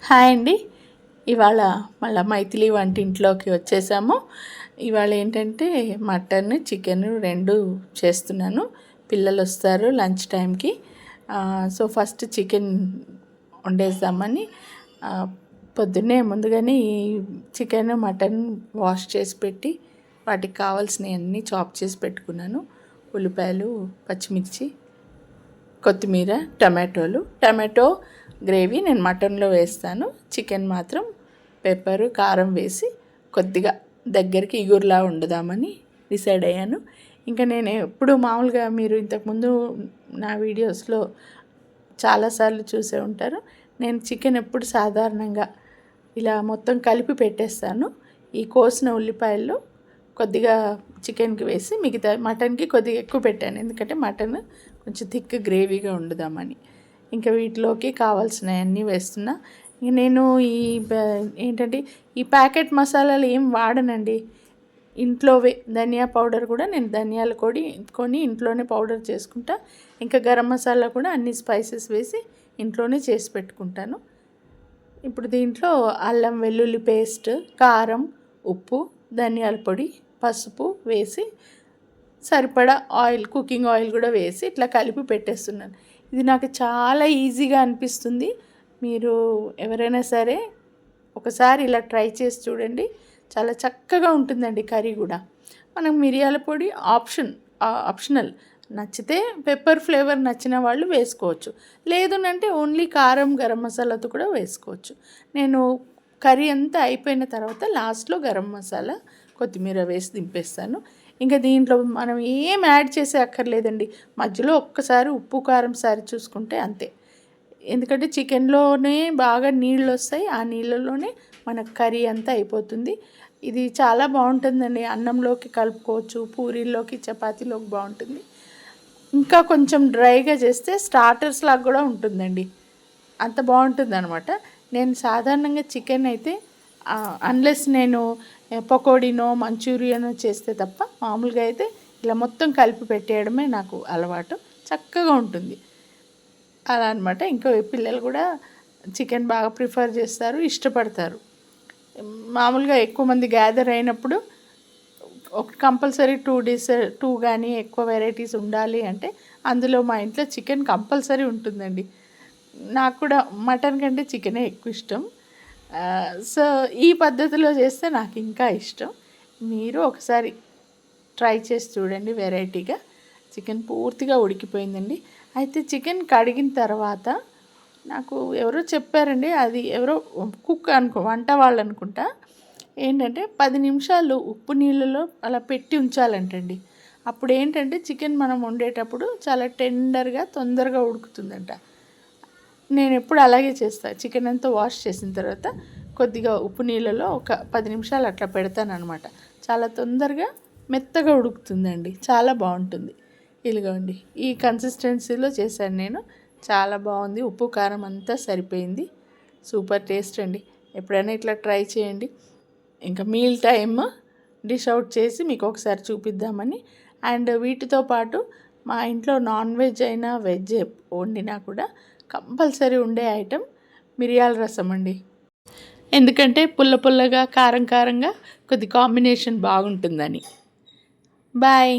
Hi అండి. ఇవాళ మళ్ళీ మైథిలి వంటింట్లోకి వచ్చేసాము. ఇవాళ ఏంటంటే మటన్ చికెన్ రెండు చేస్తున్నాను. పిల్లలు వస్తారు లంచ్ టైంకి. సో ఫస్ట్ చికెన్ వండేద్దామని పొద్దున్నే ముందుగానే ఈ చికెన్ మటన్ వాష్ చేసి పెట్టి వాటికి కావాల్సినవన్నీ చాప్ చేసి పెట్టుకున్నాను. ఉల్లిపాయలు, పచ్చిమిర్చి, కొత్తిమీర, టమాటో గ్రేవీ నేను మటన్లో వేస్తాను. చికెన్ మాత్రం పెప్పరు, కారం వేసి కొద్దిగా దగ్గరికి ఇగురులా వండుదామని డిసైడ్ అయ్యాను. ఇంకా నేను ఎప్పుడు మామూలుగా మీరు ఇంతకుముందు నా వీడియోస్లో చాలాసార్లు చూసే ఉంటారు. నేను చికెన్ ఎప్పుడు సాధారణంగా ఇలా మొత్తం కలిపి పెట్టేస్తాను. ఈ కోసిన ఉల్లిపాయల్లో కొద్దిగా చికెన్కి వేసి మిగతా మటన్కి కొద్దిగా ఎక్కువ పెట్టాను, ఎందుకంటే మటన్ కొంచెం థిక్ గ్రేవీగా వండుదామని. ఇంకా వీటిలోకి కావాల్సినవన్నీ వేస్తున్నా. నేను ఏంటంటే ఈ ప్యాకెట్ మసాలాలు ఏం వాడనండి. ఇంట్లోవే ధనియా పౌడర్ కూడా నేను ధనియాల కొని ఇంట్లోనే పౌడర్ చేసుకుంటా. ఇంకా గరం మసాలా కూడా అన్ని స్పైసెస్ వేసి ఇంట్లోనే చేసి పెట్టుకుంటాను. ఇప్పుడు దీంట్లో అల్లం వెల్లుల్లి పేస్ట్, కారం, ఉప్పు, ధనియాల పొడి, పసుపు వేసి సరిపడా ఆయిల్, కుకింగ్ ఆయిల్ కూడా వేసి ఇట్లా కలిపి పెట్టేస్తున్నాను. ఇది నాకు చాలా ఈజీగా అనిపిస్తుంది. మీరు ఎవరైనా సరే ఒకసారి ఇలా ట్రై చేసి చూడండి. చాలా చక్కగా ఉంటుందండి కర్రీ కూడా. మనం మిరియాల పొడి ఆప్షనల్, నచ్చితే పెప్పర్ ఫ్లేవర్ నచ్చిన వాళ్ళు వేసుకోవచ్చు, లేదంటే ఓన్లీ కారం, గరం మసాలాతో కూడా వేసుకోవచ్చు. నేను కర్రీ అంతా అయిపోయిన తర్వాత లాస్ట్లో గరం మసాలా, కొత్తిమీర వేసి దింపేస్తాను. ఇంకా దీంట్లో మనం ఏం యాడ్ చేసే అక్కర్లేదండి. మధ్యలో ఒక్కసారి ఉప్పు కారం సారి చూసుకుంటే అంతే. ఎందుకంటే చికెన్లోనే బాగా నీళ్ళు వస్తాయి, ఆ నీళ్ళలోనే మన కర్రీ అంతా అయిపోతుంది. ఇది చాలా బాగుంటుందండి. అన్నంలోకి కలుపుకోవచ్చు, పూరీల్లోకి, చపాతీలోకి బాగుంటుంది. ఇంకా కొంచెం డ్రైగా చేస్తే స్టార్టర్స్ లాగా కూడా ఉంటుందండి. అంత బాగుంటుంది అనమాట. నేను సాధారణంగా చికెన్ అయితే అన్లెస్ నేను పకోడీనో మంచూరియనో చేస్తే తప్ప మామూలుగా అయితే ఇలా మొత్తం కలిపి పెట్టేయడమే నాకు అలవాటు. చక్కగా ఉంటుంది అలా అనమాట. ఇంకో పిల్లలు కూడా చికెన్ బాగా ప్రిఫర్ చేస్తారు, ఇష్టపడతారు. మామూలుగా ఎక్కువ మంది గ్యాదర్ అయినప్పుడు ఒక కంపల్సరీ 2 days 2 కానీ ఎక్కువ వెరైటీస్ ఉండాలి అంటే అందులో మా ఇంట్లో చికెన్ కంపల్సరీ ఉంటుందండి. నాకు కూడా మటన్ కంటే చికెనే ఎక్కువ ఇష్టం. సో ఈ పద్ధతిలో చేస్తే నాకు ఇంకా ఇష్టం. మీరు ఒకసారి ట్రై చేసి చూడండి వెరైటీగా. చికెన్ పూర్తిగా ఉడికిపోయిందండి. అయితే చికెన్ కడిగిన తర్వాత నాకు ఎవరో చెప్పారండి, అది ఎవరో కుక్ వంట వాళ్ళు అనుకుంటా, ఏంటంటే 10 నిమిషాలు ఉప్పు నీళ్ళలో అలా పెట్టి ఉంచాలంటండి. అప్పుడు ఏంటంటే చికెన్ మనం వండేటప్పుడు చాలా టెండర్గా తొందరగా ఉడుకుతుందంట. నేను ఎప్పుడు అలాగే చేస్తాను. చికెన్ అంతా వాష్ చేసిన తర్వాత కొద్దిగా ఉప్పు నీళ్ళలో ఒక 10 నిమిషాలు అట్లా పెడతాను అనమాట. చాలా తొందరగా మెత్తగా ఉడుకుతుందండి, చాలా బాగుంటుంది. ఇదిగోండి ఈ కన్సిస్టెన్సీలో చేశాను నేను. చాలా బాగుంది, ఉప్పు కారం అంతా సరిపోయింది. సూపర్ టేస్ట్ అండి. ఎప్పుడైనా ఇట్లా ట్రై చేయండి. ఇంకా మీల్ టైమ్ డిష్ అవుట్ చేసి మీకు ఒకసారి చూపిద్దామని. అండ్ వీటితో పాటు మా ఇంట్లో నాన్ వెజ్ అయినా వెజ్ వండినా కూడా కంపల్సరీ ఉండే ఐటెం మిరియాల రసం అండి. ఎందుకంటే పుల్లగా, కారంగా కొద్ది కాంబినేషన్ బాగుంటుందని. బాయ్.